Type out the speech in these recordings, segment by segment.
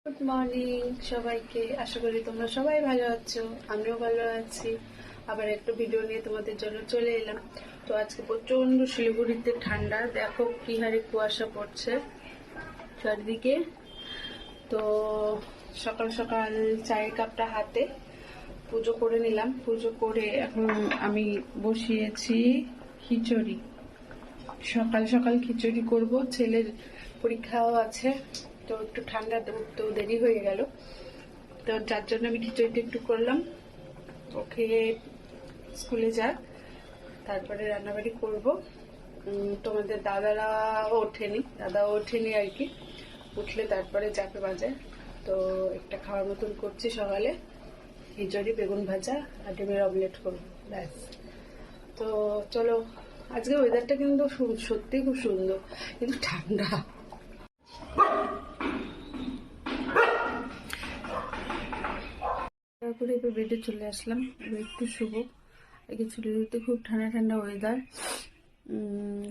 Good morning সবাইকে। আশা করি তোমরা সবাই ভালো আছো, আমিও ভালো আছি। আবার একটা ভিডিও নিয়ে তোমাদের জন্য চলে এলাম। তো আজকে প্রচন্ড শিলিগুড়িতে ঠান্ডা, দেখো কি হারে কুয়াশা পড়ছে চারিদিকে। তো সকাল সকাল চায়ের কাপটা হাতে পুজো করে নিলাম। পুজো করে এখন আমি বসিয়েছি খিচুড়ি। সকাল সকাল খিচুড়ি করব, ছেলের পরীক্ষাও আছে, তো একটু ঠান্ডা তো দেরি হয়ে গেল, তো যার জন্য আমি খিচুড়িটা একটু করলাম। ওকে স্কুলে যাক, তারপরে রান্নাবাড়ি করব। তোমাদের দাদাও ওঠেনি আর কি, উঠলে তারপরে যাকে বাজে। তো একটা খাওয়ার মতন করছি সকালে, খিচুড়ি, বেগুন ভাজা আর ডিমের অমলেট করবো, ব্যাস। তো চলো, আজকে ওয়েদারটা কিন্তু সত্যি খুব সুন্দর, কিন্তু ঠান্ডা। তারপরে এবার বেডে চলে আসলাম, এবার একটু শুভ। আগে ছুটিতে খুব ঠান্ডা ঠান্ডা ওয়েদার।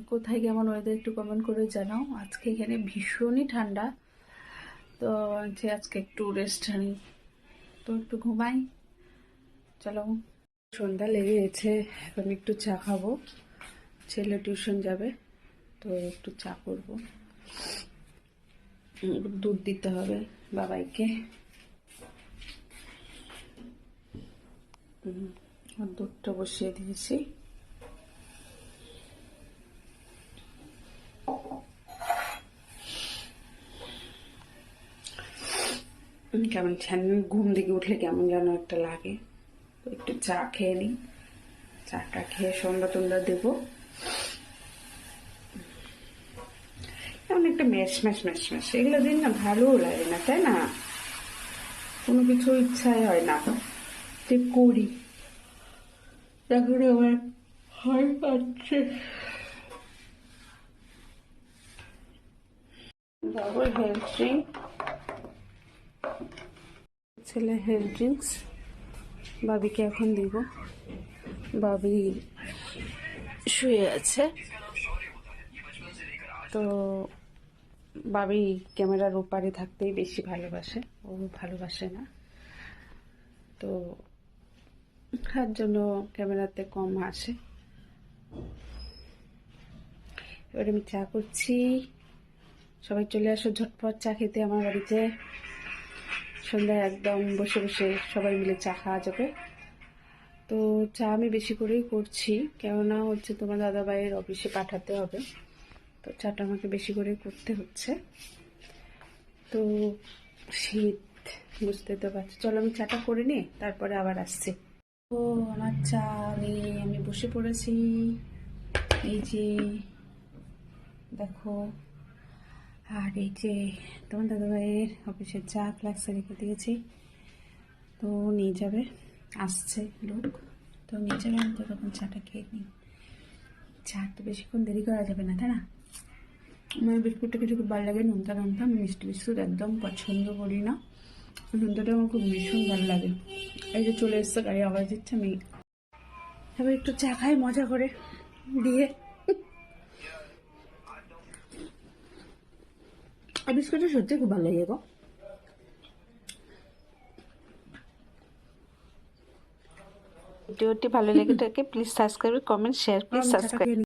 কোথায় কেমন ওয়েদার একটু কমেন্ট করে জানাও। আজকে এখানে ভীষণই ঠান্ডা, তো আজকে একটু রেস্ট নিই, তো একটু ঘুমাই। চলো, সন্ধ্যা লেগে গেছে, এখন একটু চা খাবো। ছেলে টিউশন যাবে, তো একটু চা করবো। দুধ দিতে হবে বাবাইকে, দুধটা বসিয়ে দিয়েছি। কেমন ঘুম থেকে উঠলে কেমন যেন একটা লাগে, তো একটু চা খেয়ে নিই। চাটা খেয়ে সন্ধ্যা টন্ধ্যা দেবো। এমন একটা ম্যাশ ম্যাশ ম্যাশ ম্যাশ এগুলো দিন না ভালোও লাগে না, তাই না? কোনো কিছু ইচ্ছাই হয় না যে করি। এখন আমার হয় পাচ্ছে বাবার হেলথ ড্রিঙ্ক, ছেলে হেলথ ড্রিঙ্কস বাবিকে এখন দিব। বাবি শুয়ে আছে, তো বাবি ক্যামেরার ওপারে থাকতেই বেশি ভালোবাসে, ও ভালোবাসে না, তো তার জন্য ক্যামেরাতে কম আসে। এবার আমি চা করছি, সবাই চলে আসো ঝটপট চা খেতে আমার বাড়িতে। সন্ধ্যায় একদম বসে বসে সবাই মিলে চা খাওয়া যাবে। তো চা আমি বেশি করেই করছি, কেননা তোমার দাদাভাইয়ের অফিসে পাঠাতে হবে, তো চাটা আমাকে বেশি করে করতে হচ্ছে। তো শীত, বুঝতে তো পারছি। চলো আমি চাটা করে নিই, তারপরে আবার আসছি। তো আমার চা নিয়ে আমি বসে পড়েছি। এই যে দেখো, আর এই যে তোমার দাদাভাইয়ের অফিসের চা ফ্লাক্সে রেখে দিয়েছি, তো নিয়ে যাবে, আসছে লোক, তো নিয়ে যাবে। আমি তো তখন চাটা খেয়ে নিই। চা তো বেশিক্ষণ দেরি করা যাবে না, তাই না? আমার বিস্কুটটা কিছু খুব ভালো লাগে, নোনতা নোনতা। আমি মিষ্টি বিস্কুট একদম পছন্দ করি না, নোনতাটা আমার খুব ভীষণ ভালো লাগে। এই যে চলে এসছে, গাড়ি আওয়াজ দিচ্ছে, আমি এবার একটু চা খাই মজা করে দিয়ে। আর বিস্কুটটা সত্যি খুব ভালো লাগে গো। ভিডিওটি ভালো লেগে থাকে please subscribe, comment, share, please subscribe.